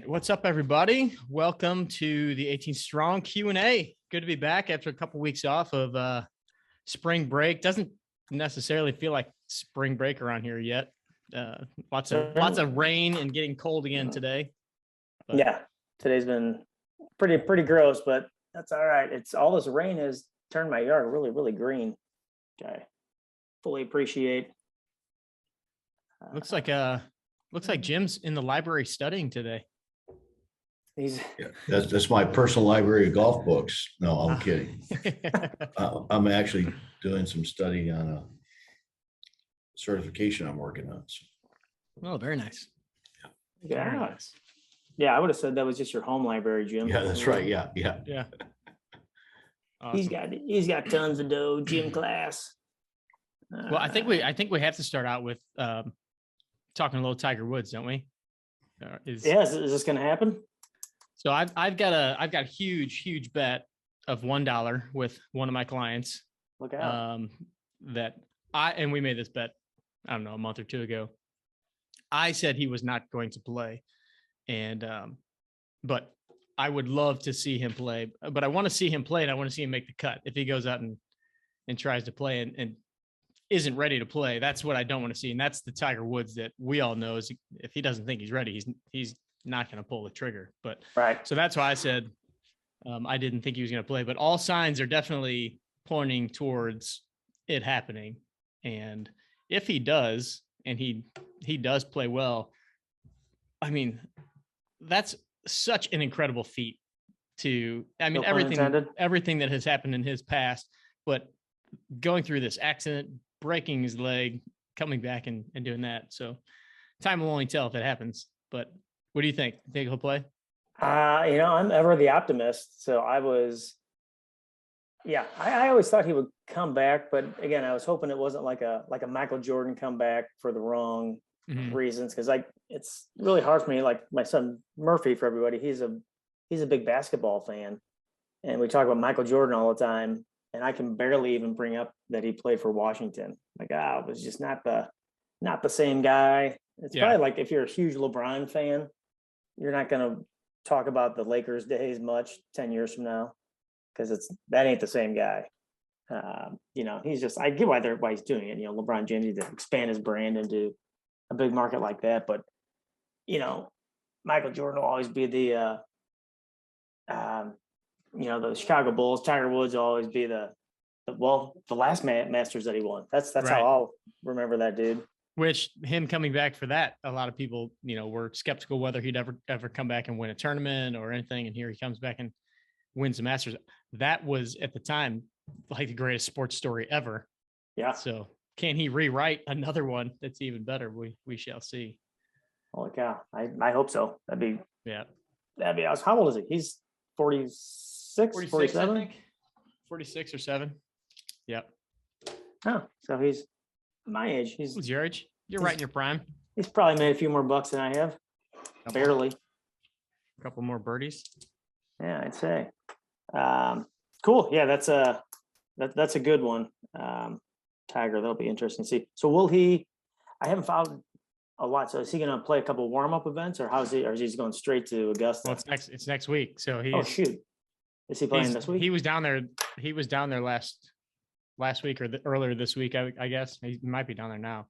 What's up, everybody? Welcome to the 18 Strong Q&A. Good to be back after a couple weeks off of spring break. Doesn't necessarily feel like spring break around here yet. Lots of rain and getting cold again today. But yeah, today's been pretty gross, but that's all right. It's all this rain has turned my yard really green. I fully appreciate. Looks like Jim's in the library studying today. That's my personal library of golf books. No, I'm kidding. I'm actually doing some study on a certification I'm working on. Oh, very nice. Yeah. Very nice. Yeah, I would have said that was just your home library, Jim. Yeah, that's right. Yeah. Awesome. He's got tons of dough, gym class. Well, I think we have to start out with talking a little Tiger Woods, don't we? Is this going to happen? So I've got a huge bet of $1 with one of my clients. Look out. We made this bet, I don't know, a month or two ago. I said he was not going to play, but I would love to see him play. But I want to see him play, and I want to see him make the cut. If he goes out and tries to play and isn't ready to play, that's what I don't want to see. And that's the Tiger Woods that we all know is if he doesn't think he's ready, he's not going to pull the trigger. But right. So that's why I said I didn't think he was going to play, but all signs are definitely pointing towards it happening. And if he does, and he does play well, I mean, that's such an incredible feat everything that has happened in his past, but going through this accident, breaking his leg, coming back and doing that. So time will only tell if it happens, but what do you think? Think he'll play? I'm ever the optimist. So I always thought he would come back, but again, I was hoping it wasn't like a Michael Jordan comeback for the wrong reasons. Cause it's really hard for me. Like my son Murphy, for everybody, he's a big basketball fan. And we talk about Michael Jordan all the time. And I can barely even bring up that he played for Washington. Like, it was just not the same guy. It's probably like if you're a huge LeBron fan, you're not going to talk about the Lakers days much 10 years from now, because that ain't the same guy. He's just, I get why he's doing it. LeBron James needs to expand his brand into a big market like that. But, Michael Jordan will always be the Chicago Bulls. Tiger Woods will always be the last Masters that he won. That's right. How I'll remember that dude. Which him coming back for that, a lot of people, were skeptical whether he'd ever come back and win a tournament or anything. And here he comes back and wins the Masters. That was at the time like the greatest sports story ever. Yeah. So can he rewrite another one that's even better? We shall see. Holy cow. I hope so. That'd be awesome. How old is he? He's 46, 47? I think. 46 or 7. Yep. Oh, so he's my age. What's your age? You're right in your prime. He's probably made a few more bucks than I have. Barely. A couple more birdies. Yeah, I'd say. Cool. Yeah, that's a good one. Tiger, that'll be interesting to see. So will he? I haven't followed a lot. So is he going to play a couple warm-up events, or or is he just going straight to Augusta? Well, it's next week. So oh shoot, is he playing this week? He was down there. He was down there last week or earlier this week. I guess he might be down there now.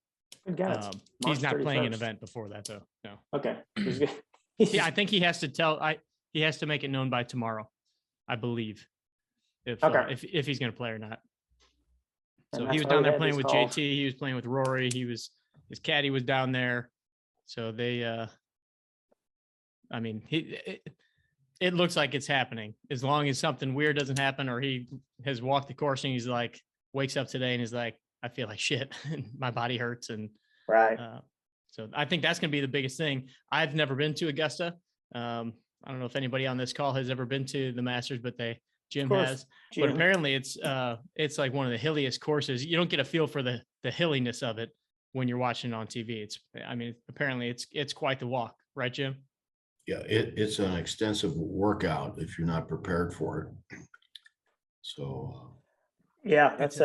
Good guys. He's not playing an event before that though. No. Okay. Yeah, I think he has to make it known by tomorrow, I believe, if he's going to play or not. So he was down there playing with JT. He was playing with Rory. His caddy was down there. So they, it looks like it's happening as long as something weird doesn't happen, or he has walked the course and he's like, wakes up today and he's like, I feel like shit and my body hurts. And right. So I think that's going to be the biggest thing. I've never been to Augusta. I don't know if anybody on this call has ever been to the Masters, but Jim has. But apparently it's like one of the hilliest courses. You don't get a feel for the hilliness of it when you're watching it on TV. Apparently it's quite the walk, right, Jim? Yeah, it's an extensive workout if you're not prepared for it. So yeah, it's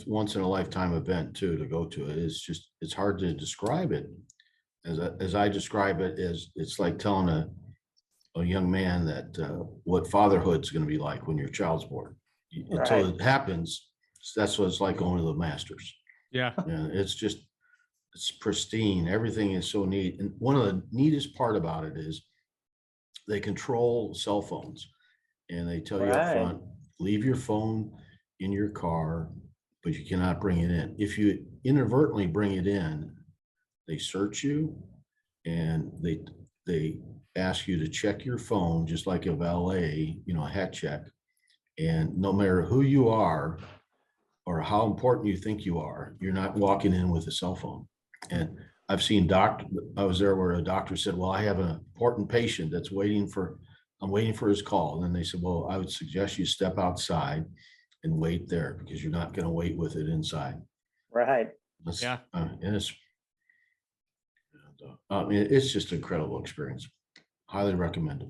once in a lifetime event too, to go to it. It's hard to describe it. as I describe it, is it's like telling a young man that what fatherhood's going to be like when your child's born. Until Right. it happens, that's what it's like going to the Masters. Yeah. And it's pristine. Everything is so neat. And one of the neatest part about it is they control cell phones and they tell you up Right. front, leave your phone in your car, but you cannot bring it in. If you inadvertently bring it in, they search you and they ask you to check your phone just like a valet, a hat check. And no matter who you are or how important you think you are, you're not walking in with a cell phone. And I've seen I was there where a doctor said, well, I have an important patient that's I'm waiting for his call. And then they said, well, I would suggest you step outside and wait there because you're not going to wait with it inside. Right. Yeah. And it's just an incredible experience. Highly recommend it.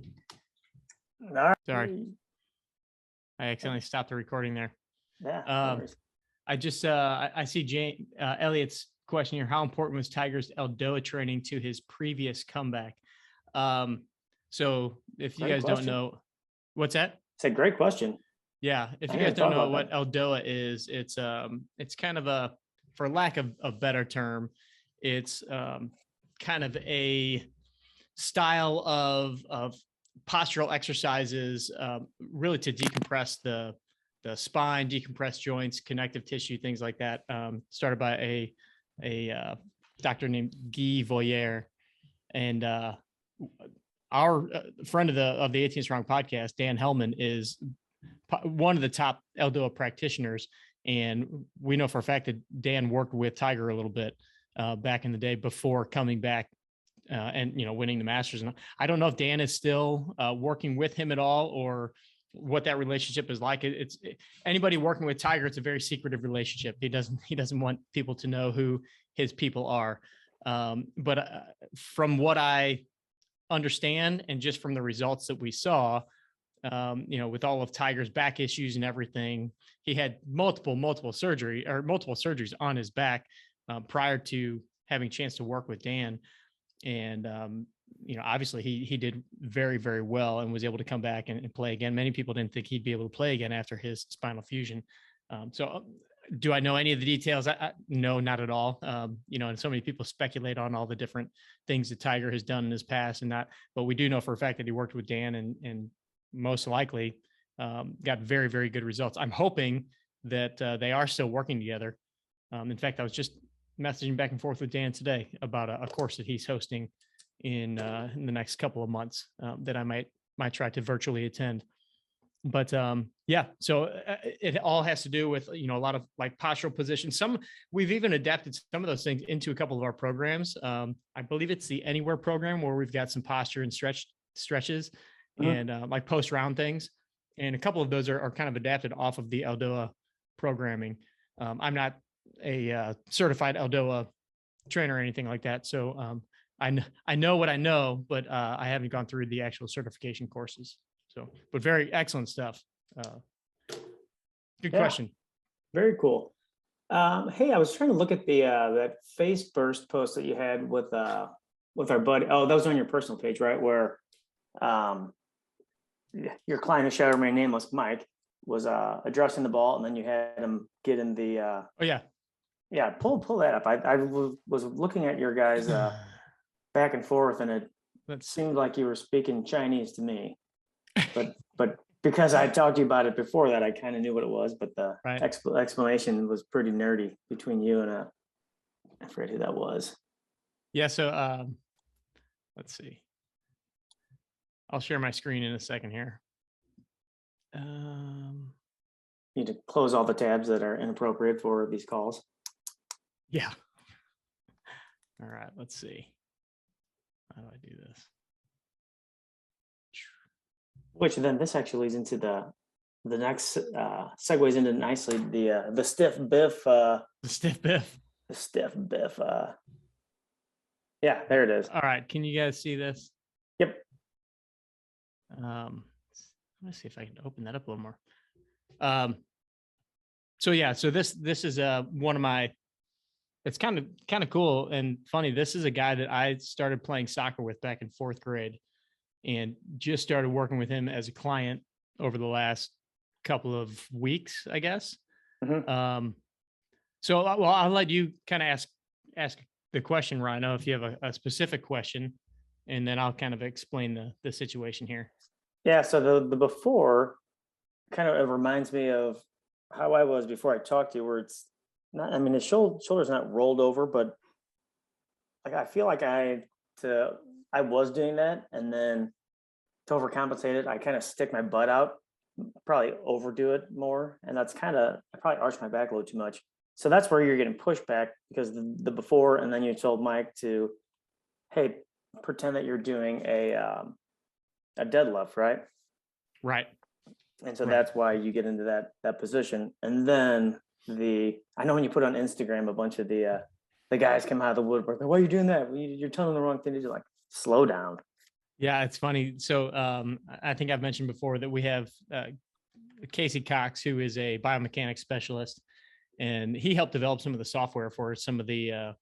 All right. Sorry. I accidentally stopped the recording there. Yeah. No worries. I just I see Elliot's question here. How important was Tiger's Eldoa training to his previous comeback? So if you guys don't know, what's that? It's a great question. Yeah, if you guys don't know what Eldoa is, it's kind of a, for lack of a better term, it's kind of a style of postural exercises, really to decompress the spine, decompress joints, connective tissue, things like that. Started by a doctor named Guy Voyer, and our friend of the 18 Strong podcast, Dan Hellman, is one of the top Eldoa practitioners. And we know for a fact that Dan worked with Tiger a little bit back in the day before coming back and, winning the Masters. And I don't know if Dan is still working with him at all or what that relationship is like. It's anybody working with Tiger, it's a very secretive relationship. He doesn't want people to know who his people are. But from what I understand, and just from the results that we saw, with all of Tiger's back issues and everything, he had multiple surgeries on his back prior to having a chance to work with Dan. And, obviously he did very, very well and was able to come back and play again. Many people didn't think he'd be able to play again after his spinal fusion. So do I know any of the details? No, not at all. And so many people speculate on all the different things that Tiger has done in his past and that, but we do know for a fact that he worked with Dan and most likely got very, very good results. I'm hoping that they are still working together. In fact, I was just messaging back and forth with Dan today about a course that he's hosting in the next couple of months that I might try to virtually attend. But so it all has to do with, a lot of like postural positions. We've even adapted some of those things into a couple of our programs. I believe it's the Anywhere program where we've got some posture and stretches and like post round things. And a couple of those are kind of adapted off of the Eldoa programming. I'm not a certified Eldoa trainer or anything like that. So I know what I know, but I haven't gone through the actual certification courses. So, but very excellent stuff. Good question. Very cool. Hey, I was trying to look at the that face burst post that you had with our buddy. Oh, that was on your personal page, right? Where your client who shall remain nameless, Mike, was addressing the ball, and then you had him get in the. Yeah. Pull that up. I was looking at your guys back and forth, and it seemed like you were speaking Chinese to me, but because I talked to you about it before that, I kind of knew what it was. But the explanation was pretty nerdy between you and I forget who that was. Yeah. So let's see. I'll share my screen in a second here. Need to close all the tabs that are inappropriate for these calls. Yeah. All right. Let's see. How do I do this? Which then this actually leads into the next segues into nicely the stiff biff. The stiff biff. The stiff biff. Yeah, there it is. All right. Can you guys see this? Yep. Let me see if I can open that up a little more. So this is one of my it's kind of cool and funny. This is a guy that I started playing soccer with back in 4th grade and just started working with him as a client over the last couple of weeks, I guess. So, well, I'll let you kind of ask the question, Rhino, if you have a specific question, and then I'll kind of explain the situation here. Yeah. So the before kind of, it reminds me of how I was before I talked to you, where it's not, I mean, the shoulder's not rolled over, but like, I feel like I was doing that. And then to overcompensate it, I kind of stick my butt out, probably overdo it more. And that's kind of, I probably arched my back a little too much. So that's where you're getting pushback, because the before, and then you told Mike to, hey, pretend that you're doing a deadlift, right? Right. And so that's why you get into that position. And then I know when you put on Instagram, a bunch of the guys come out of the woodwork. Why are you doing that? You're telling them the wrong thing to do. Like, slow down. Yeah, it's funny. So I think I've mentioned before that we have Casey Cox, who is a biomechanics specialist, and he helped develop some of the software for some of the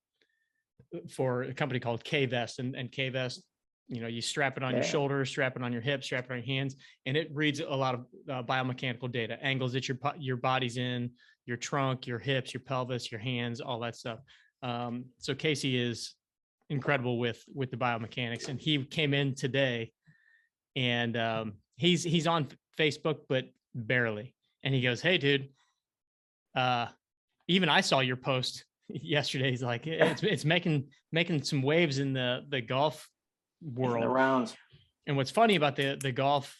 for a company called K-Vest, and K-Vest, you know, you strap it on your shoulders, strap it on your hips, strap it on your hands, and it reads a lot of biomechanical data, angles that your body's in, your trunk, your hips, your pelvis, your hands, all that stuff. So Casey is incredible with the biomechanics, and he came in today, and he's on Facebook, but barely. And he goes, "Hey, dude, even I saw your post yesterday." He's like, it's making some waves in the golf world. The rounds. And what's funny about the golf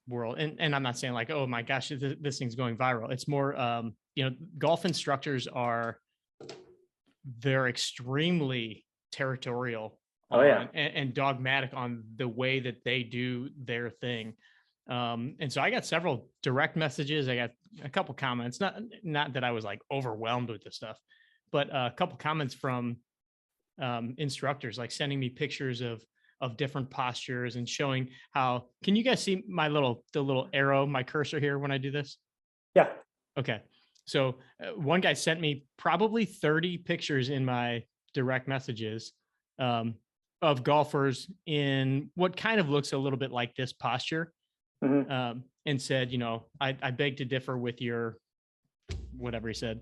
world, and I'm not saying like, oh my gosh, this thing's going viral. It's more, you know, golf instructors they're extremely territorial and dogmatic on the way that they do their thing. And so I got several direct messages. I got a couple comments, not that I was like overwhelmed with this stuff, but a couple comments from instructors, like sending me pictures of different postures and showing how, can you guys see the little arrow, my cursor here when I do this? Yeah. Okay. So one guy sent me probably 30 pictures in my direct messages of golfers in what kind of looks a little bit like this posture. And said, you know, I beg to differ with your, whatever he said.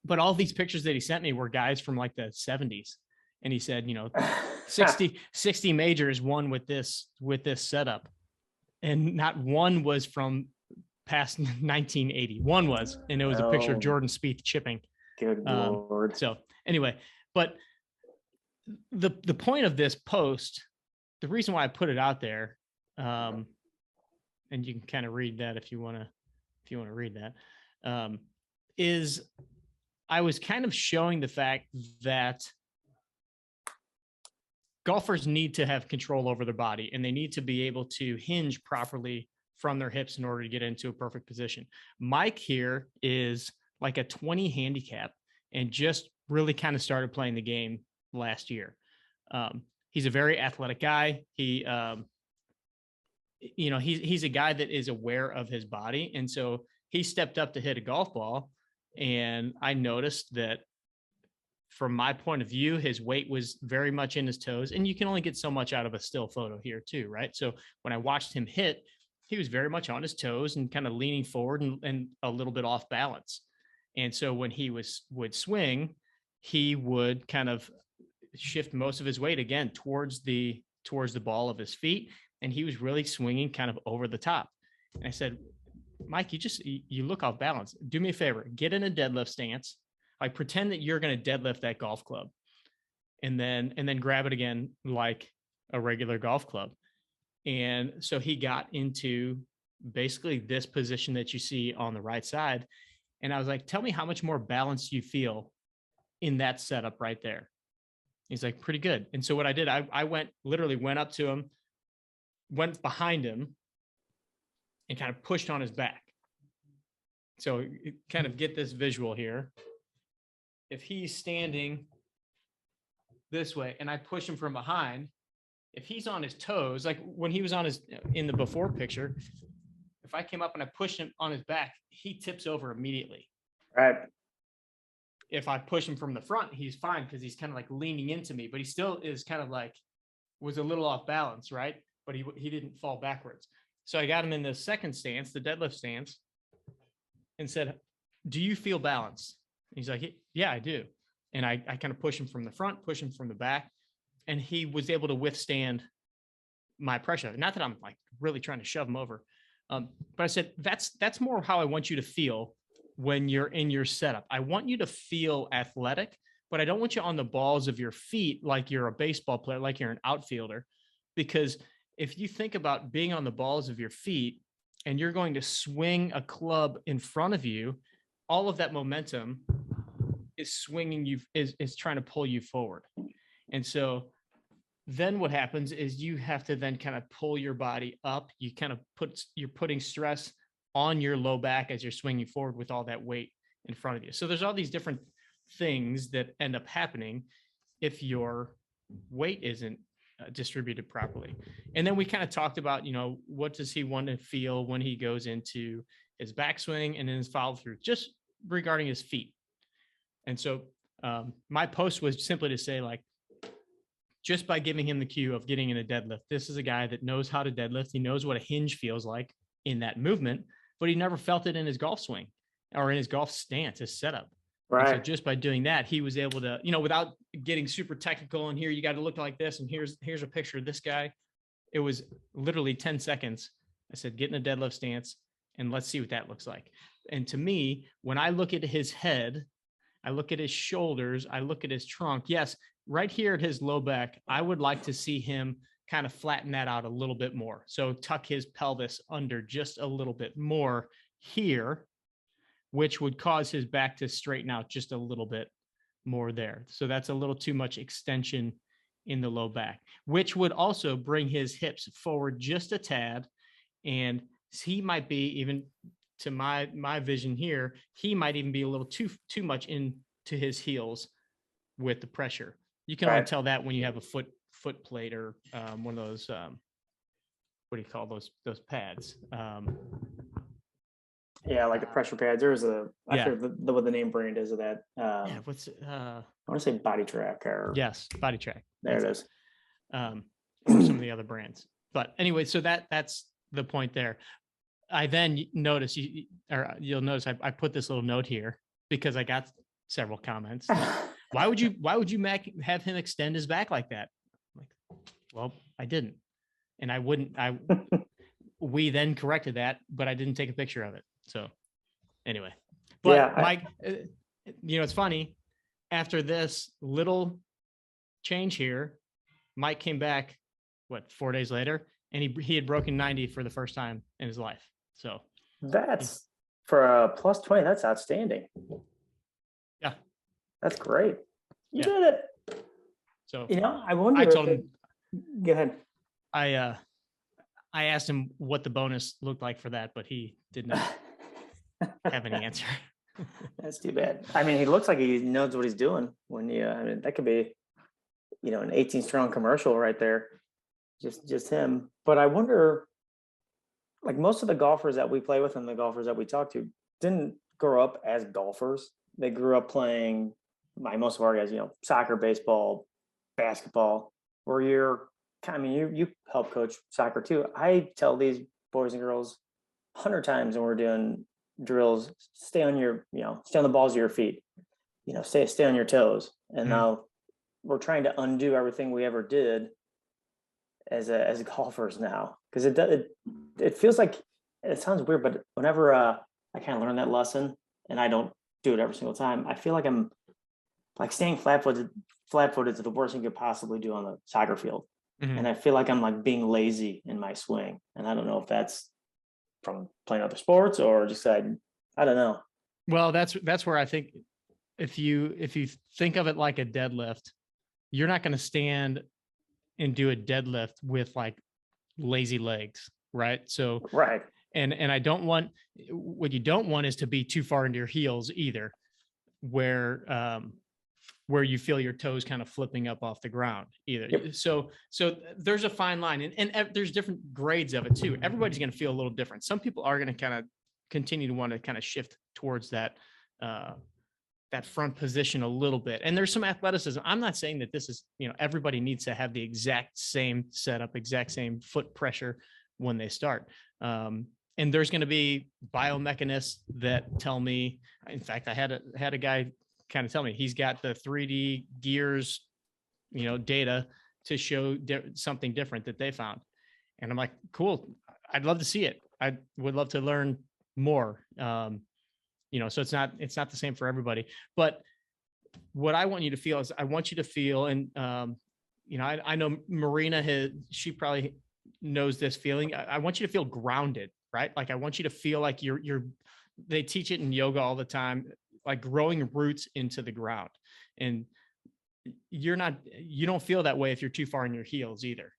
But all these pictures that he sent me were guys from like the 70s. And he said, you know, 60 majors won with this setup. And not one was from past 1980. One was, and it was a picture of Jordan Spieth chipping. Good Lord. So anyway, but the point of this post, the reason why I put it out there, and you can kind of read that if you want to read that, is I was kind of showing the fact that golfers need to have control over their body, and they need to be able to hinge properly from their hips in order to get into a perfect position. Mike here is like a 20 handicap and just really kind of started playing the game last year. He's a very athletic guy. He, you know, he's a guy that is aware of his body. And so he stepped up to hit a golf ball. And I noticed that from my point of view, his weight was very much in his toes, and you can only get so much out of a still photo here too. Right. So when I watched him hit, he was very much on his toes and kind of leaning forward and a little bit off balance. And so when he would swing, he would kind of shift most of his weight again towards the ball of his feet. And he was really swinging kind of over the top. And I said, Mike, you look off balance. Do me a favor, get in a deadlift stance. Like, pretend that you're going to deadlift that golf club, and then grab it again like a regular golf club. And so he got into basically this position that you see on the right side. And I was like, tell me how much more balanced you feel in that setup right there. He's like, pretty good. And so what I did, I went up to him, went behind him, and kind of pushed on his back. So kind of get this visual here. If he's standing this way and I push him from behind, if he's on his toes, like when he was in the before picture, if I came up and I pushed him on his back, he tips over immediately. Right. if I push him from the front, he's fine because he's kind of like leaning into me, but he still is kind of like was a little off balance, right? But he didn't fall backwards. So I got him in the second stance, the deadlift stance, and said, "Do you feel balanced?" He's like, "Yeah, I do." And I kind of push him from the front, push him from the back, and he was able to withstand my pressure. Not that I'm like really trying to shove him over, but I said, that's more how I want you to feel when you're in your setup. I want you to feel athletic, but I don't want you on the balls of your feet like you're a baseball player, like you're an outfielder. Because if you think about being on the balls of your feet and you're going to swing a club in front of you, all of that momentum is swinging you, is trying to pull you forward. And so then what happens is you have to then kind of pull your body up. You kind of you're putting stress on your low back as you're swinging forward with all that weight in front of you. So there's all these different things that end up happening if your weight isn't distributed properly. And then we kind of talked about, what does he want to feel when he goes into his backswing and then his follow through, just regarding his feet. And so my post was simply to say, like, just by giving him the cue of getting in a deadlift, this is a guy that knows how to deadlift. He knows what a hinge feels like in that movement, but he never felt it in his golf swing or in his golf stance, his setup. Right. And so just by doing that, he was able to, without getting super technical and here, you got to look like this. And here's a picture of this guy. It was literally 10 seconds. I said, get in a deadlift stance and let's see what that looks like. And to me, when I look at his head, I look at his shoulders, I look at his trunk. Yes, right here at his low back, I would like to see him kind of flatten that out a little bit more. So tuck his pelvis under just a little bit more here, which would cause his back to straighten out just a little bit more there. So that's a little too much extension in the low back, which would also bring his hips forward just a tad. And he might be, even to my vision here, he might even be a little too much into his heels with the pressure. You can only tell that when you have a foot plate or one of those, what do you call those pads? Yeah, like the pressure pads. There's I forget what the name brand is of that. What's I want to say Body Track or yes, Body Track. There it is. Or some of the other brands. But anyway, so that's the point there. I then notice you'll notice I put this little note here because I got several comments. Why would you have him extend his back like that? I'm like, well, I didn't. And I wouldn't, we then corrected that, but I didn't take a picture of it. So anyway, but yeah, Mike, it's funny. After this little change here, Mike came back, 4 days later, and he had broken 90 for the first time in his life. So that's for a plus 20. That's outstanding. Yeah, that's great. You did it. So I wonder. I told him. Go ahead. I asked him what the bonus looked like for that, but he did not have any answer. That's too bad. I mean, he looks like he knows what he's doing. When that could be, an 18 strong commercial right there. Just him. But I wonder, like most of the golfers that we play with and the golfers that we talk to didn't grow up as golfers. They grew up playing, most of our guys, soccer, baseball, basketball, where you help coach soccer too. I tell these boys and girls 100 times when we're doing drills, stay on the balls of your feet, stay on your toes. And now we're trying to undo everything we ever did as golfers now, because it feels like, it sounds weird, but whenever I kind of learn that lesson and I don't do it every single time, I feel like I'm like staying flat-footed is the worst thing you could possibly do on the soccer field. Mm-hmm. And I feel like I'm like being lazy in my swing. And I don't know if that's from playing other sports or just I don't know. Well, that's where I think if you think of it like a deadlift, you're not going to stand and do a deadlift with like lazy legs, right? So right. And I don't want, what you don't want is to be too far into your heels either, where you feel your toes kind of flipping up off the ground either. Yep. So there's a fine line, and there's different grades of it too. Everybody's going to feel a little different. Some people are going to kind of continue to want to kind of shift towards that that front position a little bit. And there's some athleticism. I'm not saying that this is, everybody needs to have the exact same setup, exact same foot pressure when they start. And there's going to be biomechanists that tell me, in fact, I had a guy kind of tell me he's got the 3D gears, data to show something different that they found. And I'm like, cool. I'd love to see it. I would love to learn more. So it's not the same for everybody, but what I want you to feel is I want you to feel, and I know Marina she probably knows this feeling. I want you to feel grounded, right? Like I want you to feel like they teach it in yoga all the time, like growing roots into the ground. And you don't feel that way if you're too far in your heels either.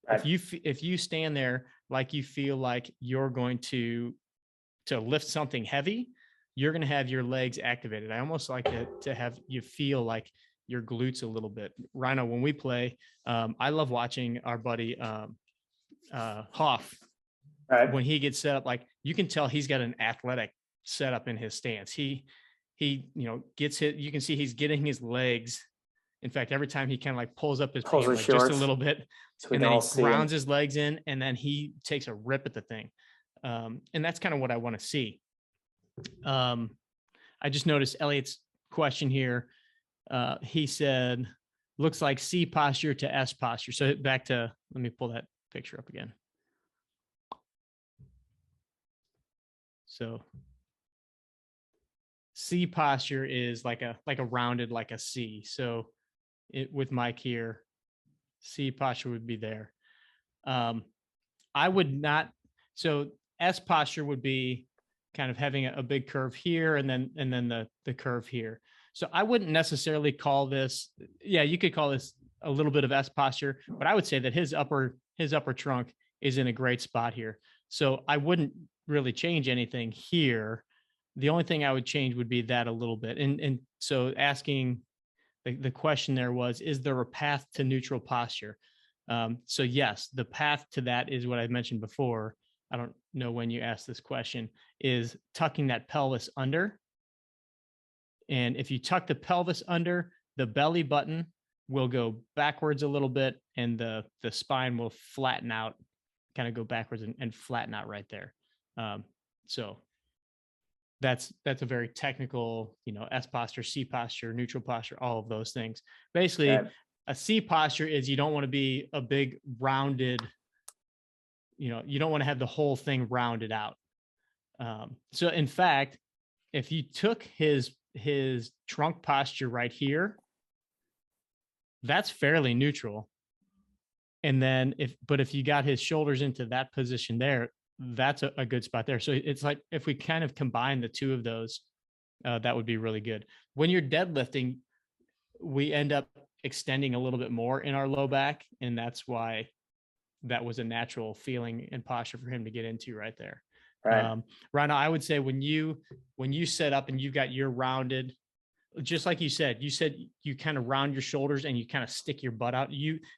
If you stand there like you feel like you're going to lift something heavy, you're going to have your legs activated. I almost like to have you feel like your glutes a little bit. Rhino, when we play, I love watching our buddy Hoff. Right. When he gets set up, like you can tell he's got an athletic setup in his stance. He gets hit. You can see he's getting his legs. In fact, every time he kind of like pulls up his pants like just a little bit, so and then he grounds his legs in, and then he takes a rip at the thing. And that's kind of what I want to see. I just noticed Elliot's question here. He said, looks like C posture to S posture. So let me pull that picture up again. So C posture is like a rounded, like a C. So with Mike here, C posture would be there. I would not. So S posture would be kind of having a big curve here and then the curve here. So I wouldn't necessarily call this, you could call this a little bit of S posture, but I would say that his upper trunk is in a great spot here. So I wouldn't really change anything here. The only thing I would change would be that a little bit. And so asking the question there was, is there a path to neutral posture? So yes, the path to that is what I mentioned before. I don't know when you asked this question, is tucking that pelvis under. And if you tuck the pelvis under, the belly button will go backwards a little bit and the spine will flatten out, kind of go backwards and flatten out right there. So that's a very technical, S posture, C posture, neutral posture, all of those things. Basically, a C posture is you don't want to be a big rounded, you don't want to have the whole thing rounded out. So in fact, if you took his trunk posture right here, that's fairly neutral. And then if you got his shoulders into that position there, that's a good spot there. So it's like, if we kind of combine the two of those, that would be really good. When you're deadlifting, we end up extending a little bit more in our low back. And that's why that was a natural feeling and posture for him to get into right there. Right. Rhino, I would say when you set up and you've got your rounded, just like you said you kind of round your shoulders and you kind of stick your butt out.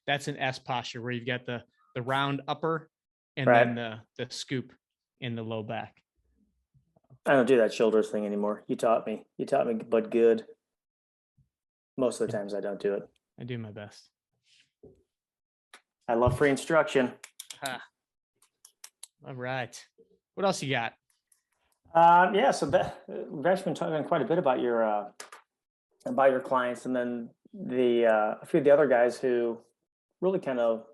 That's an S posture where you've got the round upper and then the scoop in the low back. I don't do that shoulders thing anymore. You taught me, but good. Most of the times I don't do it. I do my best. I love free instruction. All right. What else you got? So we've actually been talking quite a bit about your clients, and then a few of the other guys who really kind of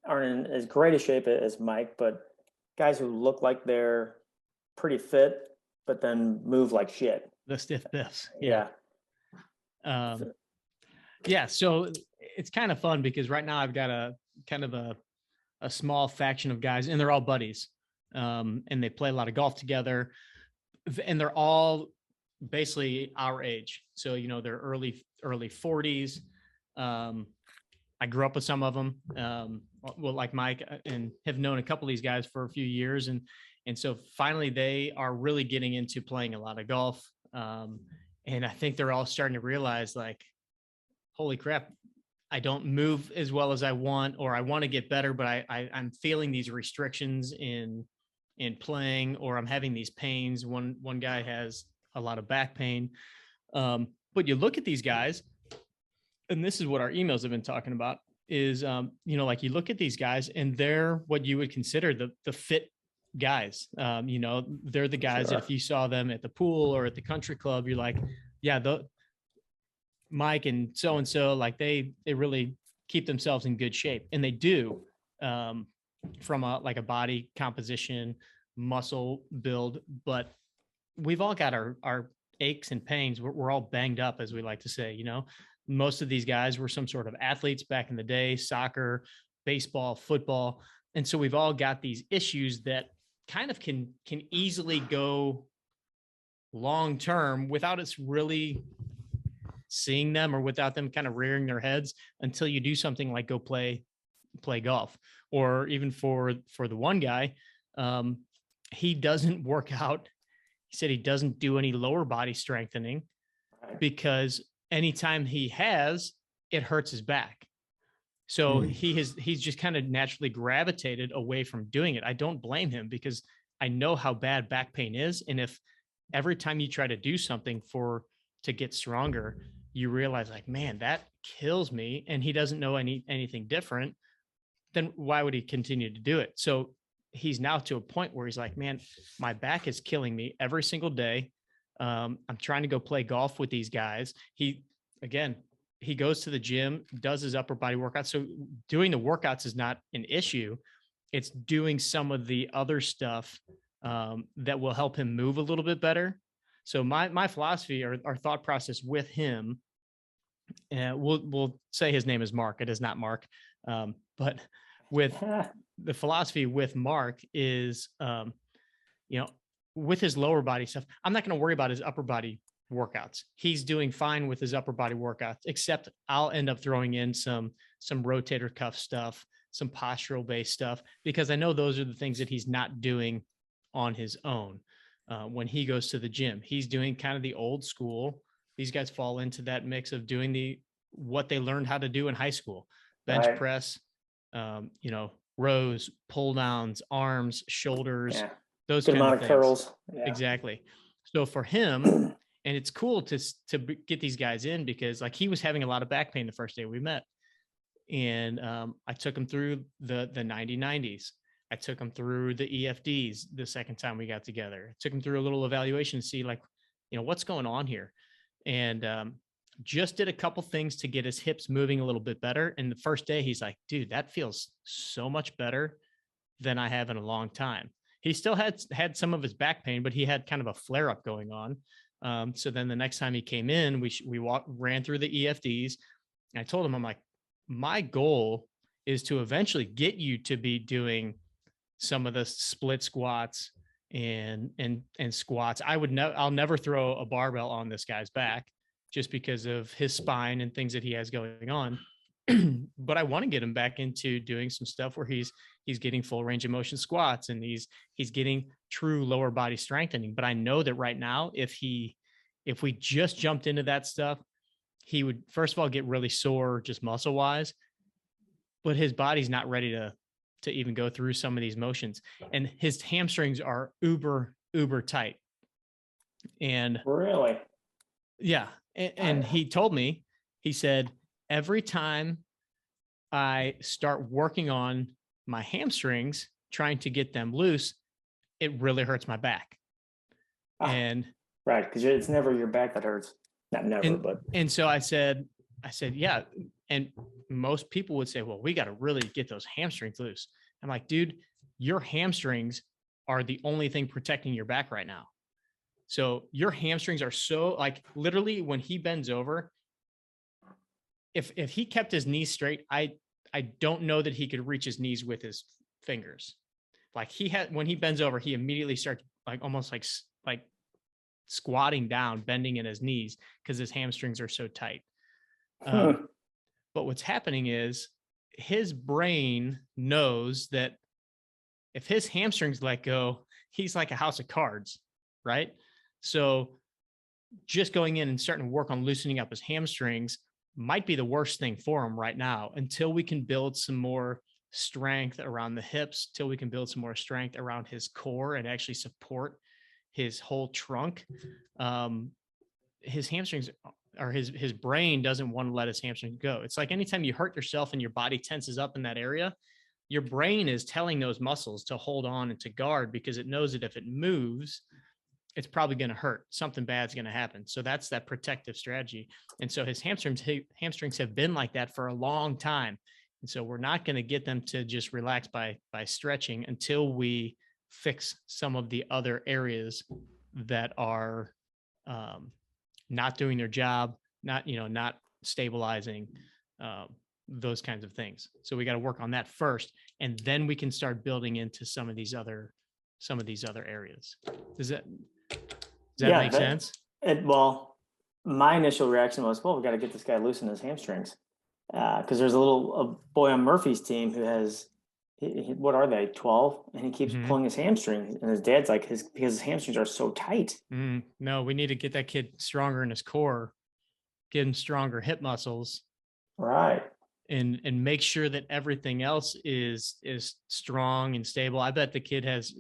aren't in as great a shape as Mike, but guys who look like they're pretty fit, but then move like shit. The stiff biffs. Yeah. So it's kind of fun because right now I've got a kind of a small faction of guys, and they're all buddies. And they play a lot of golf together, and they're all basically our age. So, they're early 40s. I grew up with some of them, like Mike, and have known a couple of these guys for a few years. And so finally they are really getting into playing a lot of golf. And I think they're all starting to realize, like, holy crap, I don't move as well as I want, or I want to get better, but I'm feeling these restrictions in playing, or I'm having these pains. One guy has a lot of back pain. But you look at these guys, and this is what our emails have been talking about is, like you look at these guys and they're what you would consider the fit guys. They're the guys that if you saw them at the pool or at the country club, you're like, yeah, Mike and so, like they really keep themselves in good shape, and they do, from a body composition, muscle build, but we've all got our aches and pains. We're all banged up, as we like to say. Most of these guys were some sort of athletes back in the day, soccer, baseball, football. And so we've all got these issues that kind of can easily go long term without us really seeing them, or without them kind of rearing their heads, until you do something like go play golf. Or even for the one guy, he doesn't work out. He said he doesn't do any lower body strengthening because anytime he has, it hurts his back. So he's just kind of naturally gravitated away from doing it. I don't blame him, because I know how bad back pain is. And if every time you try to do something to get stronger, you realize like, man, that kills me, and he doesn't know anything different, then why would he continue to do it? So he's now to a point where he's like, man, my back is killing me every single day. I'm trying to go play golf with these guys. He goes to the gym, does his upper body workouts. So doing the workouts is not an issue. It's doing some of the other stuff that will help him move a little bit better. So my philosophy, or our thought process with him, we'll say his name is Mark. It is not Mark. But with the philosophy with Mark is, with his lower body stuff, I'm not going to worry about his upper body workouts. He's doing fine with his upper body workouts, except I'll end up throwing in some rotator cuff stuff, some postural based stuff, because I know those are the things that he's not doing on his own. When he goes to the gym, he's doing kind of the old school. These guys fall into that mix of doing what they learned how to do in high school: bench press, rows, pull downs, arms, shoulders, those kind of things. Curls. Yeah. Exactly. So for him, and it's cool to get these guys in, because like he was having a lot of back pain the first day we met, and I took him through the 90-90s. I took him through the EFDs the second time we got together. I took him through a little evaluation to see what's going on here. And just did a couple things to get his hips moving a little bit better. And the first day he's like, dude, that feels so much better than I have in a long time. He still had some of his back pain, but he had kind of a flare up going on. So then the next time he came in, we ran through the EFDs. And I told him, I'm like, my goal is to eventually get you to be doing some of the split squats and squats. I'll never throw a barbell on this guy's back, just because of his spine and things that he has going on. But I want to get him back into doing some stuff where he's getting full range of motion squats, and he's getting true lower body strengthening. But I know that right now, if we just jumped into that stuff, he would, first of all, get really sore just muscle wise, but his body's not ready to even go through some of these motions, and his hamstrings are uber tight. And really, yeah. And he told me, he said, every time I start working on my hamstrings, trying to get them loose, it really hurts my back. And right, because it's never your back that hurts. Not never, but. And so I said, yeah. And most people would say, well, we got to really get those hamstrings loose. I'm like, dude, your hamstrings are the only thing protecting your back right now. So your hamstrings are so, like, literally when he bends over, if he kept his knees straight, I don't know that he could reach his knees with his fingers. Like when he bends over, he immediately starts like almost like squatting down, bending in his knees because his hamstrings are so tight. But what's happening is his brain knows that if his hamstrings let go, he's like a house of cards, right? So just going in and starting to work on loosening up his hamstrings might be the worst thing for him right now, until we can build some more strength around the hips, till we can build some more strength around his core and actually support his whole trunk, his hamstrings or his brain doesn't want to let his hamstrings go. It's like anytime you hurt yourself and your body tenses up in that area, your brain is telling those muscles to hold on and to guard, because it knows that if it moves, it's probably going to hurt. Something bad's going to happen. So that's that protective strategy. And so his hamstrings have been like that for a long time. And so we're not going to get them to just relax by stretching until we fix some of the other areas that are not doing their job, not stabilizing, those kinds of things. So we got to work on that first, and then we can start building into some of these other areas. Does that make sense? Well, my initial reaction was, well, we got to get this guy loose in his hamstrings. Because there's a boy on Murphy's team who has, what are they, 12? And he keeps pulling his hamstring. And his dad's like, because his hamstrings are so tight. No, we need to get that kid stronger in his core, get him stronger hip muscles. Right. And make sure that everything else is strong and stable. I bet the kid has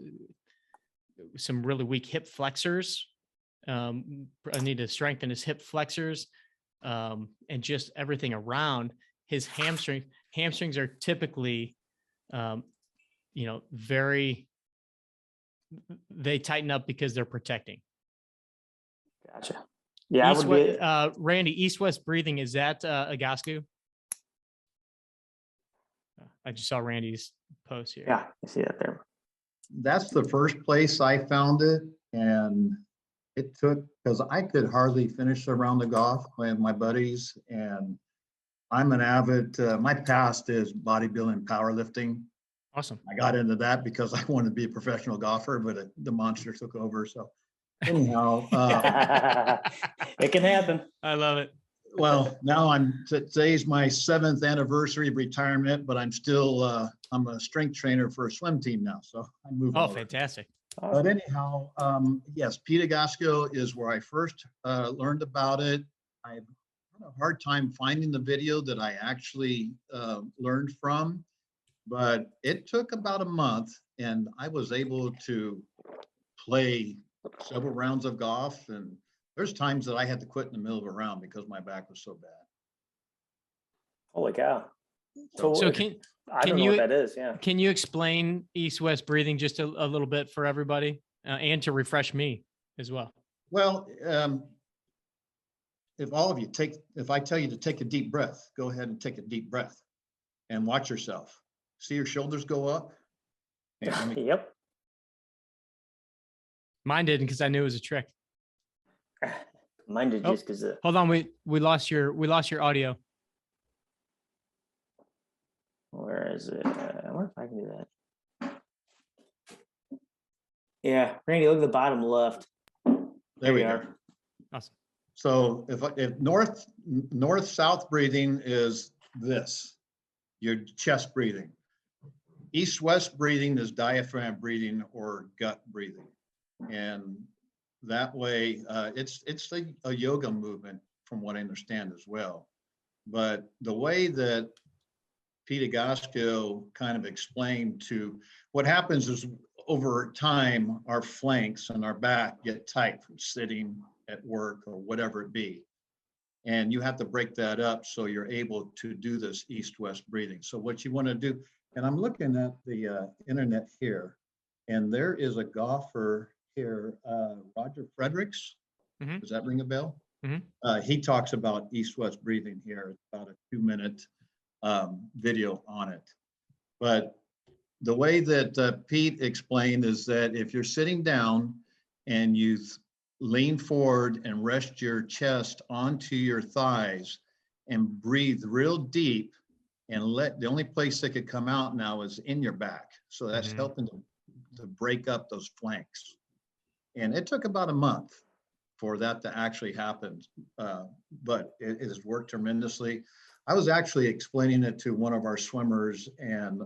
some really weak hip flexors. I need to strengthen his hip flexors, and just everything around his hamstrings. Hamstrings are typically, they tighten up because they're protecting. Gotcha. Yeah. Randy, east-west breathing, is that Egoscue? I just saw Randy's post here. Yeah, I see that there. That's the first place I found it, and it took, because I could hardly finish a round of golf with my buddies, and I'm an avid, my past is bodybuilding, powerlifting. Awesome. I got into that because I wanted to be a professional golfer, but the monster took over. So anyhow, it can happen. I love it. Well, now today's my 7th anniversary of retirement, but I'm still, I'm a strength trainer for a swim team now. So I move on. Oh, fantastic. But anyhow, yes, Pete Egoscue is where I first learned about it. I had a hard time finding the video that I actually learned from, but it took about a month and I was able to play several rounds of golf, and there's times that I had to quit in the middle of a round because my back was so bad. Holy cow. So I don't know what that is. Yeah. Can you explain east-west breathing just a little bit for everybody, and to refresh me as well? Well, if I tell you to take a deep breath, go ahead and take a deep breath and watch yourself. See your shoulders go up. Yep. Mine didn't, because I knew it was a trick. Mine did just because. Hold on, we lost your audio. Where is it? I wonder if I can do that. Yeah, Randy, look at the bottom left. There we go. Awesome. So if north-south breathing is this, your chest breathing. East-west breathing is diaphragm breathing or gut breathing. And that way, it's like a yoga movement from what I understand as well. But the way that Pete Egoscue kind of explained to what happens is over time, our flanks and our back get tight from sitting at work or whatever it be. And you have to break that up so you're able to do this east-west breathing. So what you want to do, and I'm looking at the internet here, and there is a golfer here, Roger Fredericks. Mm-hmm. Does that ring a bell? Mm-hmm. He talks about east-west breathing here. It's about a 2-minute video on it. But the way that Pete explained is that if you're sitting down and you lean forward and rest your chest onto your thighs and breathe real deep, and the only place that could come out now is in your back. So that's helping to break up those flanks. And it took about a month for that to actually happen, but it has worked tremendously. I was actually explaining it to one of our swimmers and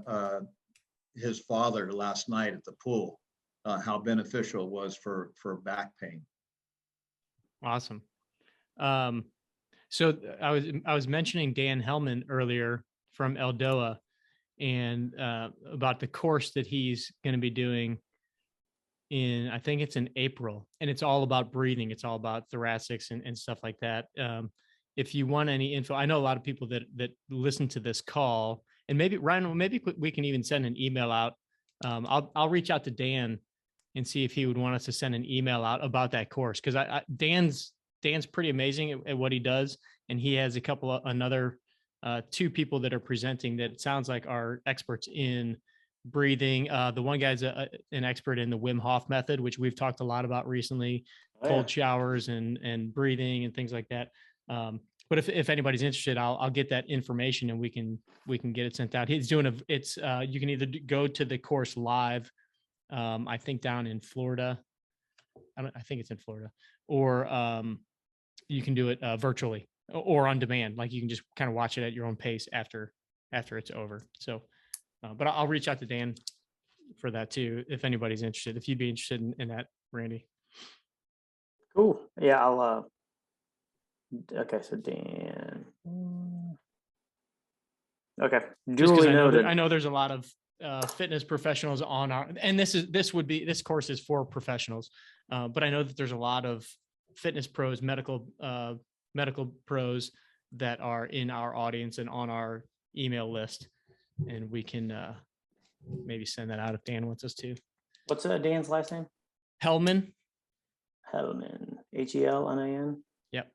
his father last night at the pool, how beneficial it was for back pain. Awesome. So I was mentioning Dan Hellman earlier from Eldoa, and about the course that he's going to be doing I think it's in April, and it's all about breathing. It's all about thoracics and stuff like that. If you want any info, I know a lot of people that listen to this call, and maybe Ryan, maybe we can even send an email out. I'll reach out to Dan and see if he would want us to send an email out about that course, because Dan's pretty amazing at what he does, and he has a couple of another two people that are presenting that it sounds like are experts in breathing. The one guy's an expert in the Wim Hof method, which we've talked a lot about recently, cold showers and breathing and things like that. But if anybody's interested, I'll get that information and we can get it sent out. He's doing you can either go to the course live, I think down in Florida. I think it's in Florida, or you can do it virtually or on demand. Like you can just kind of watch it at your own pace after it's over. So, but I'll reach out to Dan for that too, if anybody's interested, if you'd be interested in that, Randy. Cool. Yeah, I'll, okay, so Dan. Okay, duly noted. I know there's a lot of fitness professionals on and this course is for professionals, but I know that there's a lot of fitness pros, medical pros that are in our audience and on our email list, and we can maybe send that out if Dan wants us to. What's Dan's last name? Hellman. Helman. Yep.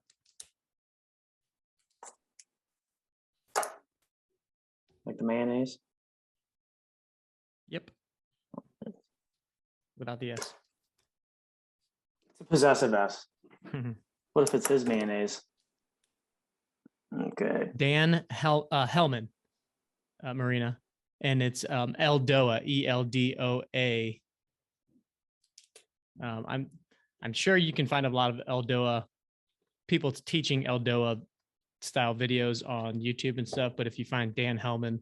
Like the mayonnaise? Yep. Without the S. It's a possessive S. What if it's his mayonnaise? Okay. Dan Hellman, Marina, and it's Eldoa, ELDOA. I'm sure you can find a lot of Eldoa people teaching Eldoa style videos on YouTube and stuff. But if you find Dan Hellman,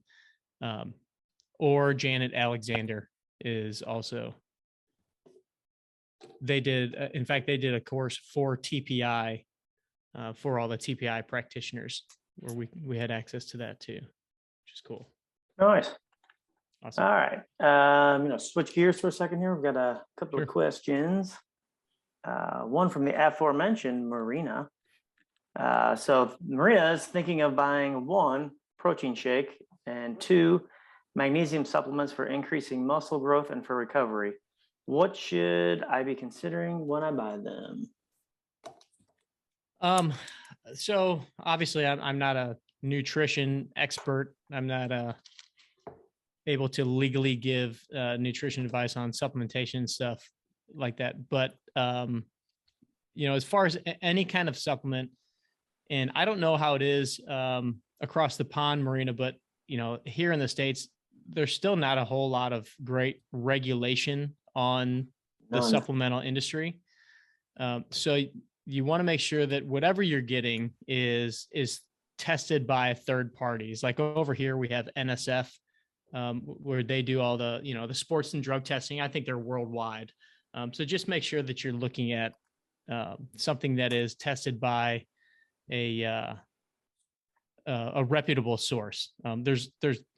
or Janet Alexander is also, in fact, they did a course for TPI, for all the TPI practitioners, where we had access to that too, which is cool. Nice. Awesome. All right. Switch gears for a second here. We've got a couple of questions. One from the aforementioned Marina. So Marina is thinking of buying 1, protein shake, and 2, magnesium supplements for increasing muscle growth and for recovery. What should I be considering when I buy them? So obviously I'm not a nutrition expert. I'm not able to legally give nutrition advice on supplementation and stuff like that. But, as far as any kind of supplement, and I don't know how it is across the pond, Marina, but, here in the States, there's still not a whole lot of great regulation on the supplemental industry. So you want to make sure that whatever you're getting is tested by third parties. Like over here, we have NSF, where they do all the, the sports and drug testing. I think they're worldwide. So just make sure that you're looking at something that is tested by a reputable source. There's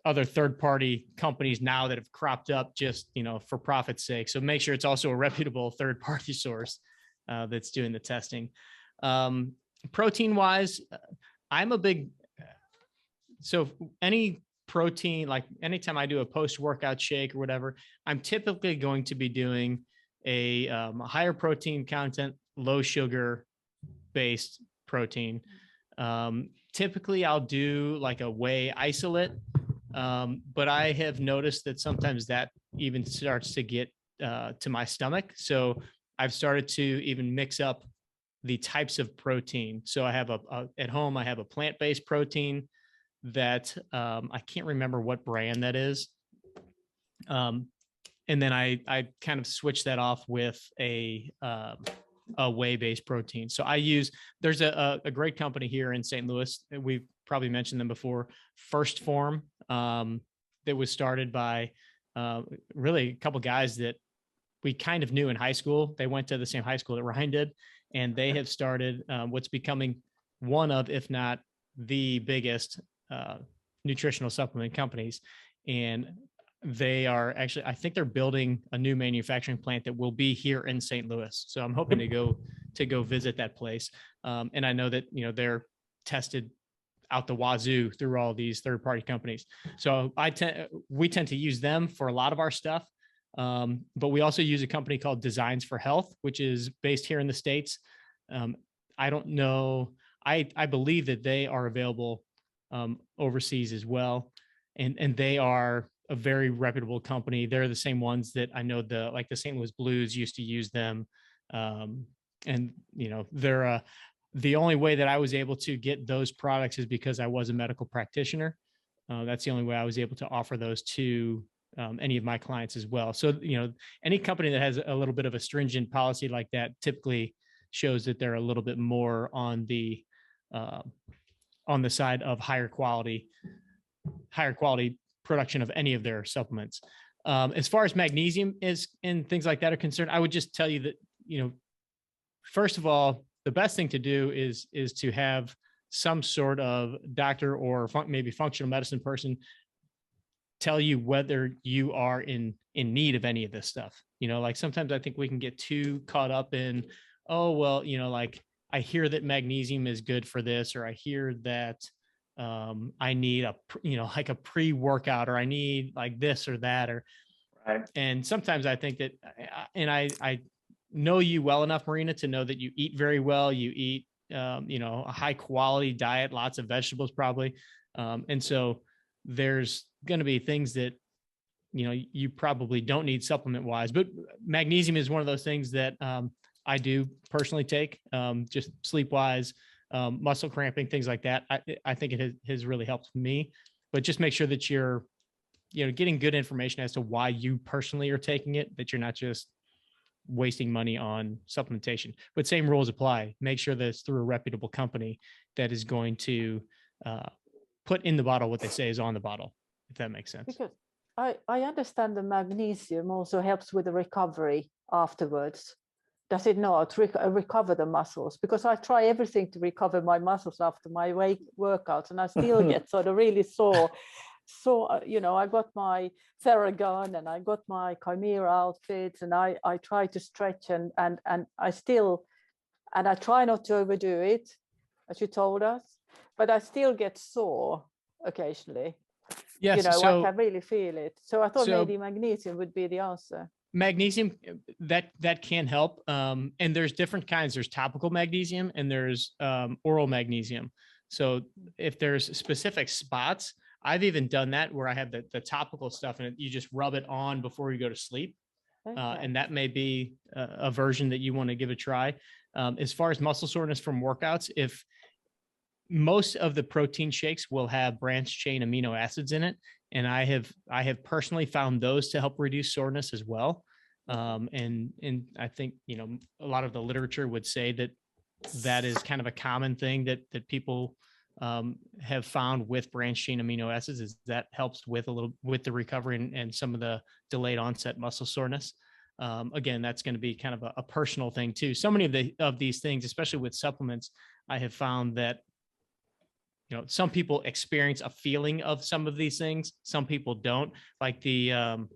other third-party companies now that have cropped up just, for profit's sake. So make sure it's also a reputable third-party source that's doing the testing. Protein-wise, I'm a big, so any protein, like anytime I do a post-workout shake or whatever, I'm typically going to be doing a higher protein content, low sugar based protein. Typically I'll do like a whey isolate, but I have noticed that sometimes that even starts to get to my stomach. So I've started to even mix up the types of protein. So I have at home, I have a plant-based protein that I can't remember what brand that is. And then I kind of switch that off with a whey-based protein. So there's a great company here in St. Louis. We've probably mentioned them before, First Form, that was started by really a couple guys that we kind of knew in high school. They went to the same high school that Ryan did, and they have started what's becoming one of, if not the biggest nutritional supplement companies. And they are actually, I think they're building a new manufacturing plant that will be here in St. Louis. So I'm hoping to go visit that place. And I know that, they're tested out the wazoo through all these third-party companies. So we tend to use them for a lot of our stuff. But we also use a company called Designs for Health, which is based here in the States. I don't know. I believe that they are available overseas as well. And they are a very reputable company. They're the same ones that I know the St. Louis Blues used to use them. And they're the only way that I was able to get those products is because I was a medical practitioner. That's the only way I was able to offer those to any of my clients as well. So, any company that has a little bit of a stringent policy like that typically shows that they're a little bit more on the side of higher quality production of any of their supplements. As far as magnesium is and things like that are concerned, I would just tell you that, first of all, the best thing to do is to have some sort of doctor or maybe functional medicine person tell you whether you are in need of any of this stuff. Like sometimes I think we can get too caught up in, oh, well, like I hear that magnesium is good for this, or I hear that I need like a pre-workout, or I need like this or that, or right. And sometimes I think that, and I know you well enough, Marina, to know that you eat very well. You eat, a high quality diet, lots of vegetables probably. And so there's going to be things that, you probably don't need supplement wise, but magnesium is one of those things that I do personally take, just sleep wise, muscle cramping, things like that. I think it has really helped me, but just make sure that you're, getting good information as to why you personally are taking it, that you're not just wasting money on supplementation. But same rules apply. Make sure that it's through a reputable company that is going to put in the bottle what they say is on the bottle, if that makes sense. Because I understand the magnesium also helps with the recovery afterwards. Does it not recover the muscles? Because I try everything to recover my muscles after my workouts, and I still get sort of really sore. So, I got my Theragun and I got my Chimera outfits, and I try to stretch and I try not to overdo it, as you told us, but I still get sore occasionally. Yes, I can really feel it. So I thought maybe magnesium would be the answer. Magnesium, that can help. And there's different kinds. There's topical magnesium and there's oral magnesium. So if there's specific spots, I've even done that where I have the topical stuff and you just rub it on before you go to sleep. Okay. And that may be a version that you want to give a try. As far as muscle soreness from workouts, if most of the protein shakes will have branched chain amino acids in it, and I have personally found those to help reduce soreness as well. And I think, a lot of the literature would say that is kind of a common thing that people have found with branched chain amino acids, is that helps with the recovery and some of the delayed onset muscle soreness. Again, that's going to be kind of a personal thing too. So many of these things, especially with supplements, I have found that, some people experience a feeling of some of these things. Some people don't, like the,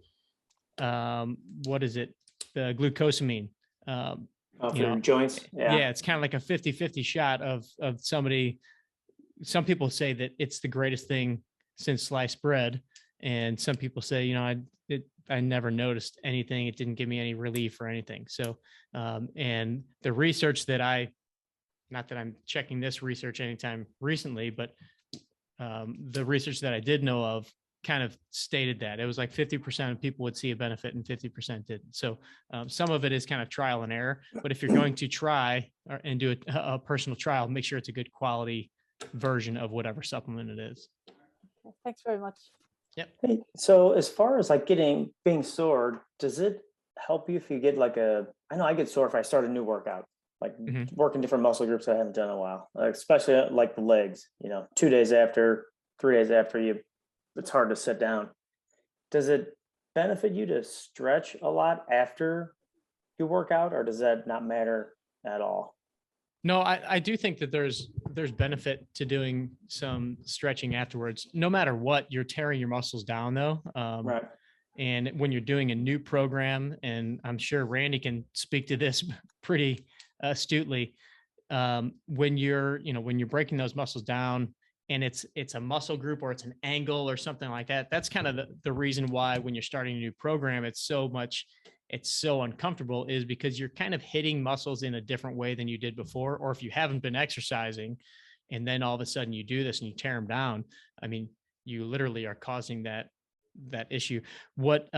what is it? The glucosamine. For your joints. Yeah. It's kind of like a 50-50 shot of somebody. Some people say that it's the greatest thing since sliced bread. And some people say, I never noticed anything. It didn't give me any relief or anything. So, and the research that not that I'm checking this research anytime recently, but the research that I did know of kind of stated that it was like 50% of people would see a benefit and 50% didn't. So some of it is kind of trial and error, but if you're going to try and do a personal trial, make sure it's a good quality version of whatever supplement it is. Thanks very much. Yep. Hey, so as far as like being sore, does it help you if you get I know I get sore if I start a new workout, like working different muscle groups I haven't done in a while, especially like the legs, 2 days after, 3 days after it's hard to sit down. Does it benefit you to stretch a lot after you work out, or does that not matter at all? No, I do think that there's benefit to doing some stretching afterwards. No matter what, you're tearing your muscles down though. Right. And when you're doing a new program, and I'm sure Randy can speak to this pretty astutely, when you're breaking those muscles down and it's a muscle group or it's an angle or something like that, that's kind of the reason why when you're starting a new program, it's so uncomfortable, is because you're kind of hitting muscles in a different way than you did before. Or if you haven't been exercising and then all of a sudden you do this and you tear them down, I mean, you literally are causing that issue. What,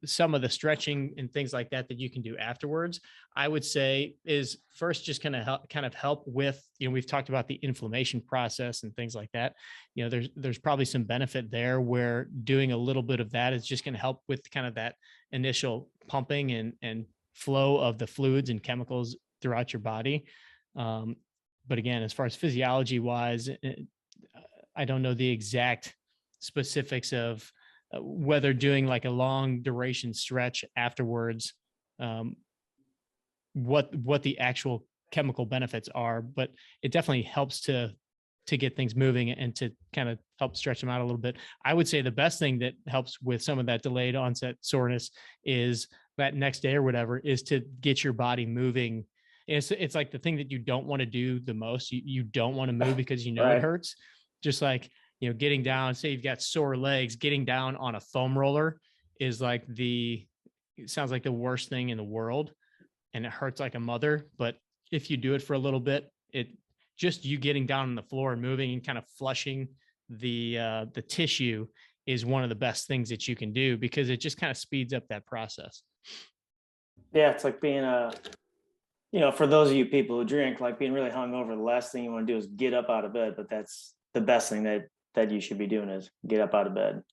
some of the stretching and things like that you can do afterwards, I would say, is first just kind of help with, we've talked about the inflammation process and things like that. There's probably some benefit there where doing a little bit of that is just going to help with kind of that initial pumping and flow of the fluids and chemicals throughout your body. But again, as far as physiology wise, I don't know the exact specifics of whether doing like a long duration stretch afterwards, what the actual chemical benefits are, but it definitely helps to get things moving and to kind of help stretch them out a little bit. I would say the best thing that helps with some of that delayed onset soreness is that next day or whatever, is to get your body moving. It's like the thing that you don't want to do the most. You don't want to move because Right. it hurts. Just like, getting down, say you've got sore legs, getting down on a foam roller is like it sounds like the worst thing in the world, and it hurts like a mother. But if you do it for a little bit, just you getting down on the floor and moving and kind of flushing the tissue is one of the best things that you can do, because it just kind of speeds up that process. Yeah, it's like being for those of you people who drink, like being really hungover, the last thing you want to do is get up out of bed, but that's the best thing that you should be doing, is get up out of bed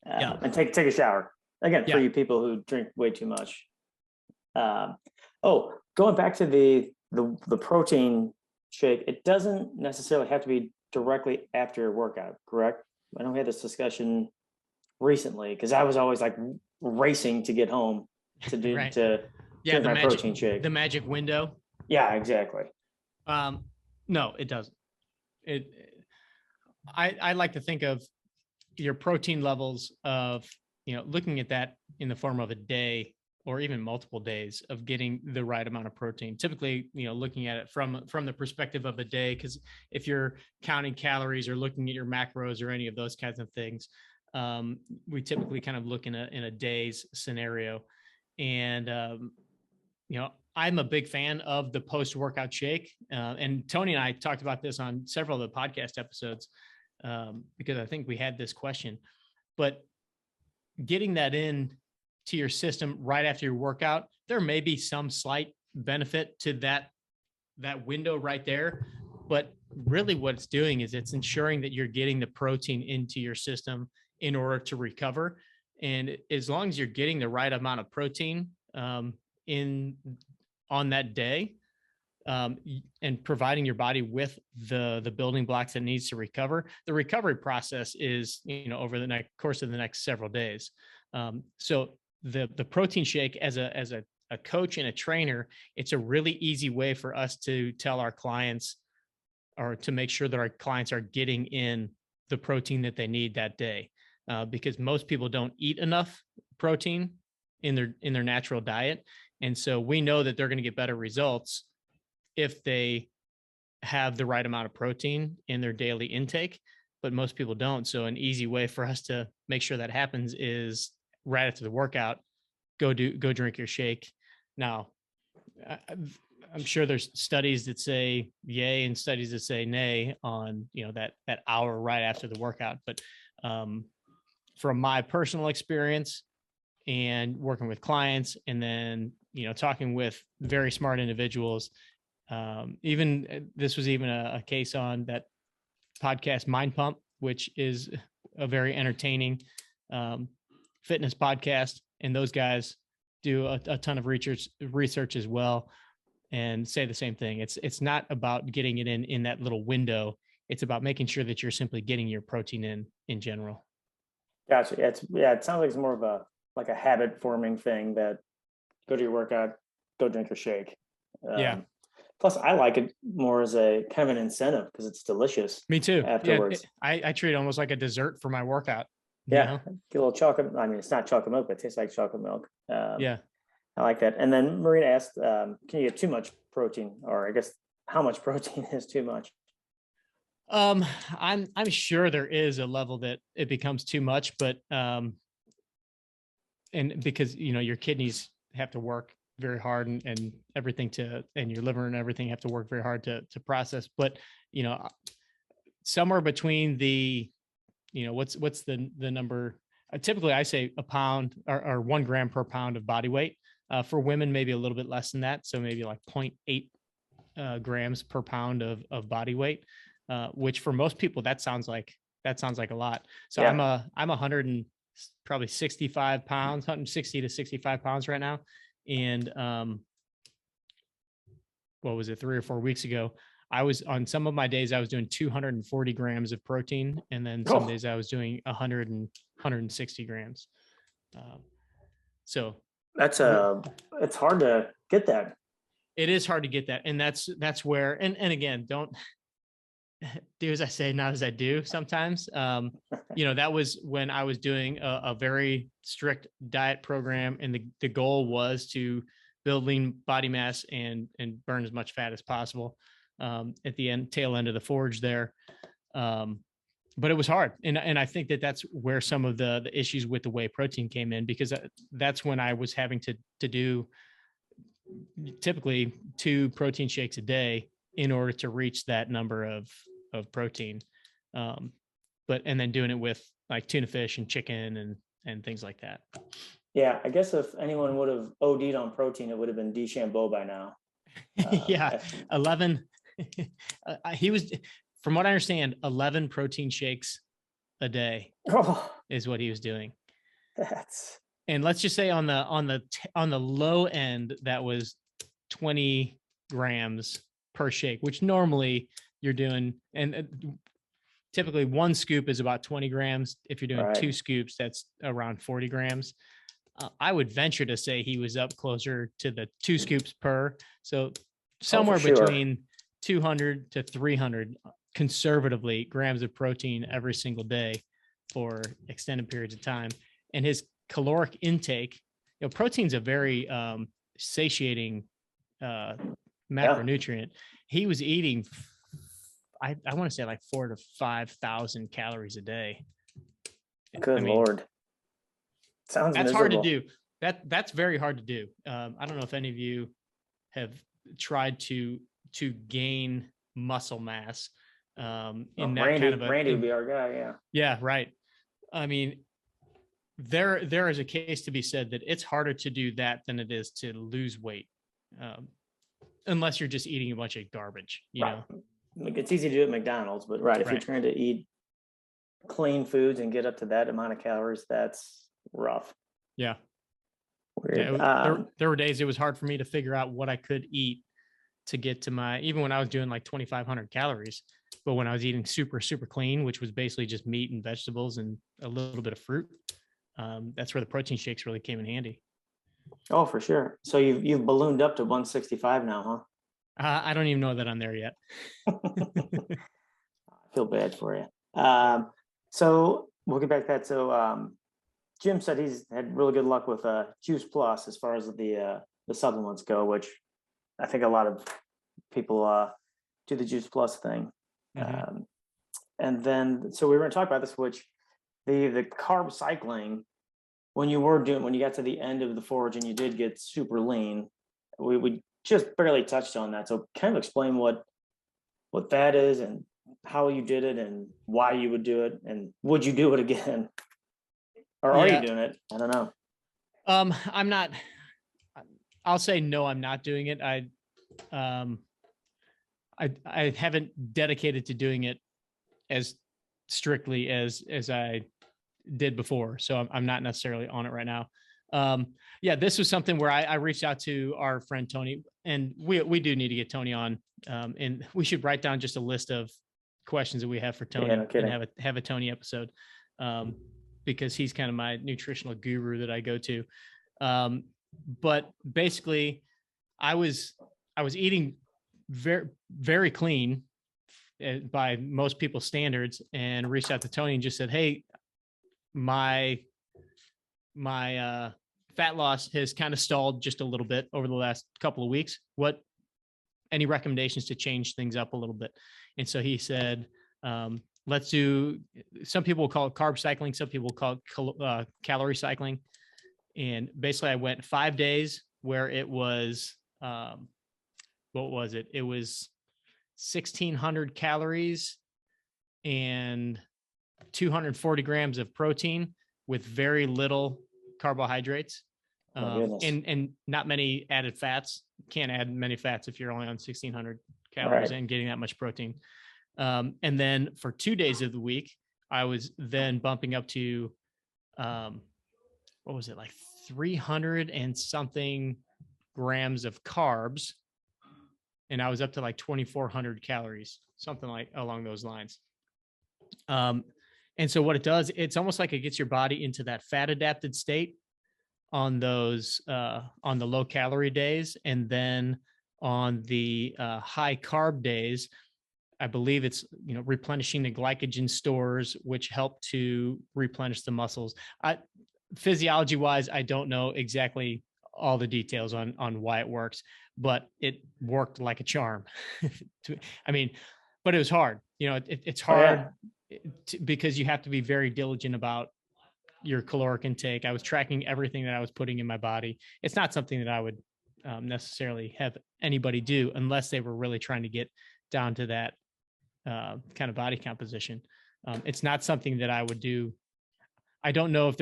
and take a shower. Again, for you people who drink way too much. Going back to the protein shake, it doesn't necessarily have to be directly after your workout, correct? I know we had this discussion recently, because I was always like racing to get home to do Right. to drink my protein shake. The magic window. Yeah, exactly. No, it doesn't. I like to think of your protein levels of, looking at that in the form of a day or even multiple days of getting the right amount of protein. Typically, looking at it from the perspective of a day, because if you're counting calories or looking at your macros or any of those kinds of things, we typically kind of look in a day's scenario. And, I'm a big fan of the post-workout shake. And Tony and I talked about this on several of the podcast episodes, because I think we had this question. But getting that in to your system right after your workout, there may be some slight benefit to that window right there. But really what it's doing is it's ensuring that you're getting the protein into your system in order to recover. And as long as you're getting the right amount of protein on that day, and providing your body with the building blocks it needs to recover, the recovery process is, over the course of the next several days. So the protein shake, as a coach and a trainer, it's a really easy way for us to tell our clients, or to make sure that our clients are getting in the protein that they need that day. Because most people don't eat enough protein in their natural diet. And so we know that they're going to get better results if they have the right amount of protein in their daily intake, but most people don't. So an easy way for us to make sure that happens is right after the workout, go drink your shake. Now, I'm sure there's studies that say yay and studies that say nay on, that hour right after the workout. But from my personal experience and working with clients, and then, talking with very smart individuals, this was even a case on that podcast Mind Pump, which is a very entertaining fitness podcast. And those guys do a ton of research as well, and say the same thing. It's not about getting it in that little window. It's about making sure that you're simply getting your protein in general. Gotcha. It sounds like it's more of a habit forming thing, that go to your workout, go drink your shake. Plus, I like it more as a kind of an incentive, because it's delicious. Me too. Afterwards. I treat it almost like a dessert for my workout. Yeah, get a little chocolate. I mean, it's not chocolate milk, but it tastes like chocolate milk. Yeah. I like that. And then Marina asked, can you get too much protein? Or I guess how much protein is too much? I'm sure there is a level that it becomes too much, but and because your kidneys have to work very hard and everything and your liver and everything have to work very hard to process. But somewhere between the what's the number? Typically, I say a pound or 1 gram per pound of body weight. For women, maybe a little bit less than that. So maybe like 0.8 grams per pound of body weight, which for most people that sounds like a lot. So yeah. I'm 100 and probably 65 pounds, 160 to 65 pounds right now. And what was it, 3 or 4 weeks ago? I was on some of my days, I was doing 240 grams of protein. And then some days I was doing 160 grams. So that's it's hard to get that. It is hard to get that. And that's where, and again, don't do as I say, not as I do sometimes. That was when I was doing a very strict diet program. And the goal was to build lean body mass and burn as much fat as possible at the tail end of the forge there. But it was hard. And I think that's where some of the issues with the whey protein came in, because that's when I was having to do typically 2 protein shakes a day in order to reach that number of protein. And then doing it with like tuna fish and chicken and things like that. Yeah. I guess if anyone would have OD'd on protein, it would have been DeChambeau by now. Yeah. 11. He was, from what I understand, 11 protein shakes a day is what he was doing. And let's just say on the low end, that was 20 grams per shake, which normally you're doing. And typically 1 scoop is about 20 grams. If you're doing 2 scoops, that's around 40 grams. I would venture to say he was up closer to the 2 scoops per. So somewhere between 200 to 300 conservatively grams of protein every single day for extended periods of time. And his caloric intake, protein's a very satiating macronutrient. He was eating, I want to say like 4,000 to 5,000 calories a day. Good Lord. Sounds that's miserable. Hard to do. That's very hard to do. I don't know if any of you have tried to gain muscle mass in that Randy, kind of Randy would be our guy. Yeah. Yeah. Right. I mean, there is a case to be said that it's harder to do that than it is to lose weight. Unless you're just eating a bunch of garbage, you know. It's easy to do at McDonald's, but if you're trying to eat clean foods and get up to that amount of calories, that's rough. Yeah. Weird. There were days it was hard for me to figure out what I could eat to get to even when I was doing like 2,500 calories, but when I was eating super, super clean, which was basically just meat and vegetables and a little bit of fruit, that's where the protein shakes really came in handy. Oh, for sure. So you've ballooned up to 165 now, huh? I don't even know that I'm there yet. I feel bad for you. So we'll get back to that. So Jim said he's had really good luck with Juice Plus as far as the supplements go, which I think a lot of people do the Juice Plus thing. Mm-hmm. And then, so we were going to talk about this, which the carb cycling, when you got to the end of the forage and you did get super lean, we just barely touched on that. So kind of explain what that is and how you did it and why you would do it, and would you do it again? Or are you doing it? I don't know. I'm not. I'll say no, I'm not doing it. I haven't dedicated to doing it as strictly as I did before, so I'm not necessarily on it right now. This was something where I reached out to our friend Tony, and we do need to get Tony on, and we should write down just a list of questions that we have for Tony and have a Tony episode. Because he's kind of my nutritional guru that I go to. But basically I was eating very, very clean by most people's standards, and reached out to Tony and just said, hey, my fat loss has kind of stalled just a little bit over the last couple of weeks. Any recommendations to change things up a little bit? And so he said, let's do, some people call it carb cycling, some people call it calorie cycling. And basically I went 5 days where it was, what was it? It was 1,600 calories and 240 grams of protein with very little carbohydrates, and not many added fats. Can't add many fats if you're only on 1,600 calories and getting that much protein. And then for 2 days of the week, I was then bumping up to, what was it, like 300 and something grams of carbs. And I was up to like 2,400 calories, something like along those lines. And so what it does, it's almost like it gets your body into that fat adapted state on those, on the low calorie days. And then on the high carb days, I believe it's, replenishing the glycogen stores, which help to replenish the muscles. Physiology wise, I don't know exactly all the details on why it works, but it worked like a charm. But it was hard. It's hard because you have to be very diligent about your caloric intake. I was tracking everything that I was putting in my body. It's not something that I would necessarily have anybody do unless they were really trying to get down to that kind of body composition. It's not something that I would do. I don't know if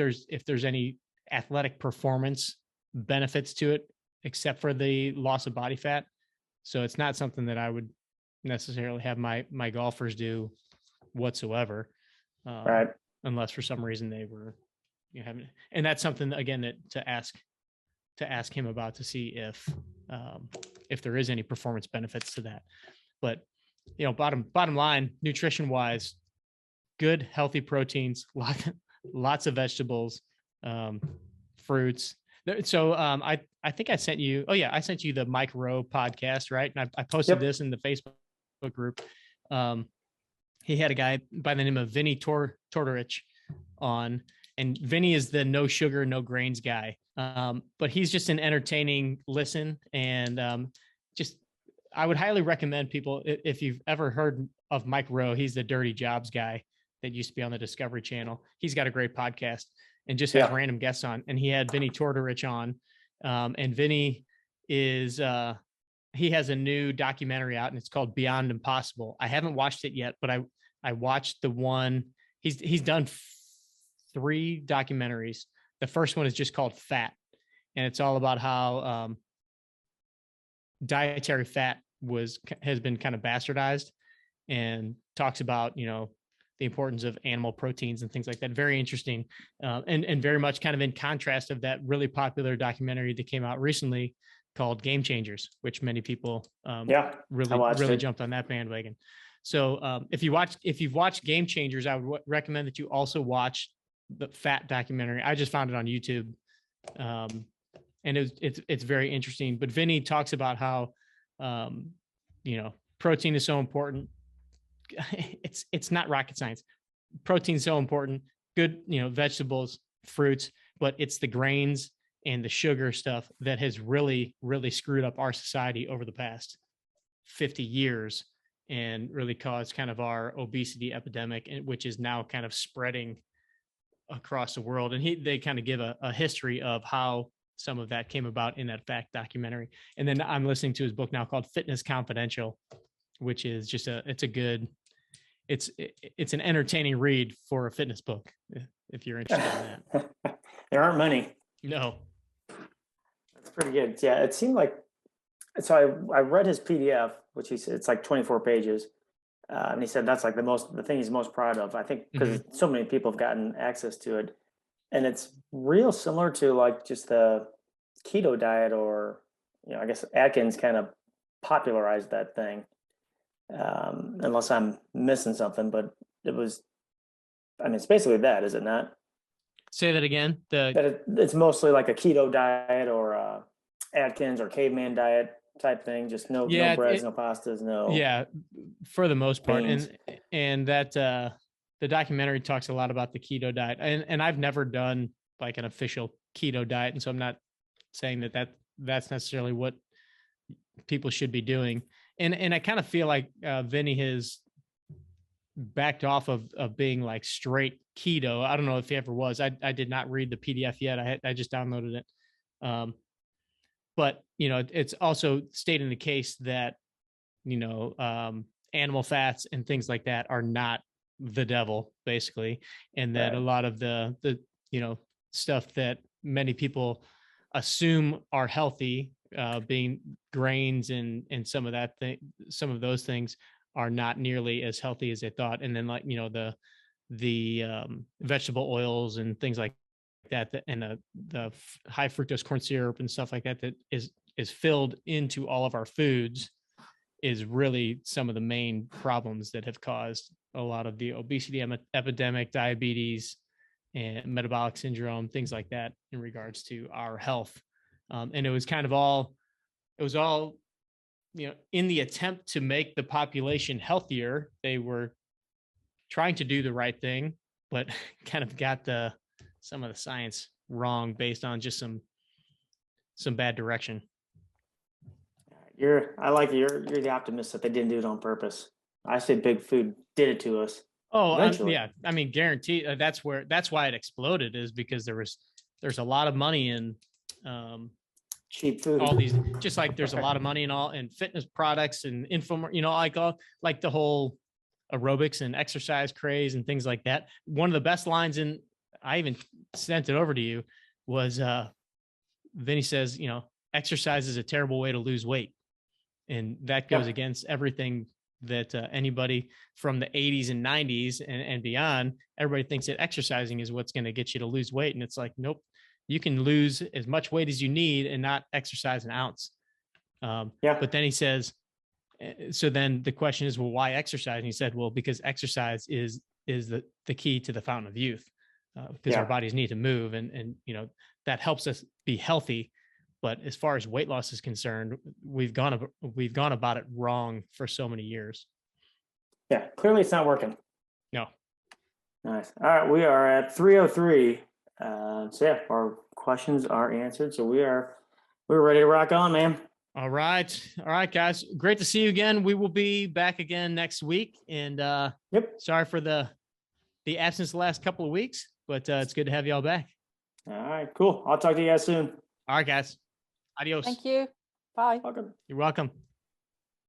there's any athletic performance benefits to it, except for the loss of body fat. So it's not something that I would necessarily have my golfers do whatsoever. Right. Unless for some reason they were, having, and that's something again that to ask him about to see if there is any performance benefits to that. But bottom line, nutrition wise, good healthy proteins, lots of vegetables, fruits. So I think I sent you. Oh yeah, I sent you the Mike Rowe podcast, right? And I posted this in the Facebook group. He had a guy by the name of Vinny Tortorich on, and Vinny is the no sugar, no grains guy. But he's just an entertaining listen, and I would highly recommend people, if you've ever heard of Mike Rowe, he's the Dirty Jobs guy that used to be on the Discovery Channel. He's got a great podcast and just has random guests on. And he had Vinny Tortorich on, and Vinny is he has a new documentary out, and it's called Beyond Impossible. I haven't watched it yet, but I watched the one. He's done 3 documentaries. The first one is just called Fat, and it's all about how dietary fat has been kind of bastardized, and talks about the importance of animal proteins and things like that. Very interesting, and very much kind of in contrast of that really popular documentary that came out recently called Game Changers, which many people really jumped on that bandwagon. So if you've watched Game Changers, I would recommend that you also watch the fat documentary. I just found it on YouTube, and it's very interesting. But Vinny talks about how protein is so important. It's not rocket science. Protein is so important. Good, vegetables, fruits, but it's the grains and the sugar stuff that has really, really screwed up our society over the past 50 years and really caused kind of our obesity epidemic, which is now kind of spreading across the world. And they kind of give a history of how some of that came about in that fact documentary. And then I'm listening to his book now called Fitness Confidential, which is just it's an entertaining read for a fitness book, if you're interested in that. There aren't many. No. That's pretty good. Yeah, it seemed like, so I read his PDF, which he said it's like 24 pages. And he said that's like the thing he's most proud of, I think, because so many people have gotten access to it. And it's real similar to like just the keto diet, or, I guess Atkins kind of popularized that thing. Unless I'm missing something, but it's basically that, is it not? Say that again. It's mostly like a keto diet or Atkins or caveman diet type thing. Just no breads, no pastas, no. Yeah, for the most part, beans. and that the documentary talks a lot about the keto diet, and I've never done like an official keto diet, and so I'm not saying that's necessarily what people should be doing. And I kind of feel like Vinny has backed off of being like straight keto. I don't know if he ever was. I did not read the PDF yet. I just downloaded it. But it's also stating the case that animal fats and things like that are not the devil, basically, and that a lot of the stuff that many people assume are healthy, being grains and some of those things are not nearly as healthy as they thought. And then like the vegetable oils and things like that, and the high fructose corn syrup and stuff like that is filled into all of our foods is really some of the main problems that have caused a lot of the obesity epidemic, diabetes, and metabolic syndrome, things like that in regards to our health. And it was all in the attempt to make the population healthier. They were trying to do the right thing, but kind of got some of the science wrong based on just some bad direction. You're the optimist that they didn't do it on purpose. I say big food did it to us. Oh, yeah. I mean, guaranteed. That's why it exploded, is because there's a lot of money in cheap food. All these, just like there's a lot of money in fitness products and like the whole aerobics and exercise craze and things like that. One of the best lines I even sent it over to you was Vinny says, exercise is a terrible way to lose weight. And that goes against everything that anybody from the 80s and 90s and beyond, everybody thinks that exercising is what's going to get you to lose weight. And it's like, nope, you can lose as much weight as you need and not exercise an ounce. But then he says, so then the question is, well, why exercise? And he said, well, because exercise is the key to the fountain of youth, because our bodies need to move and that helps us be healthy. But as far as weight loss is concerned, we've gone about it wrong for so many years. Yeah, clearly it's not working. No. Nice. All right, we are at 3:03. So yeah, our questions are answered. So we're ready to rock on, man. All right, guys. Great to see you again. We will be back again next week. And sorry for the absence the last couple of weeks, but it's good to have you all back. All right, cool. I'll talk to you guys soon. All right, guys. Adios. Thank you. Bye. Welcome. You're welcome.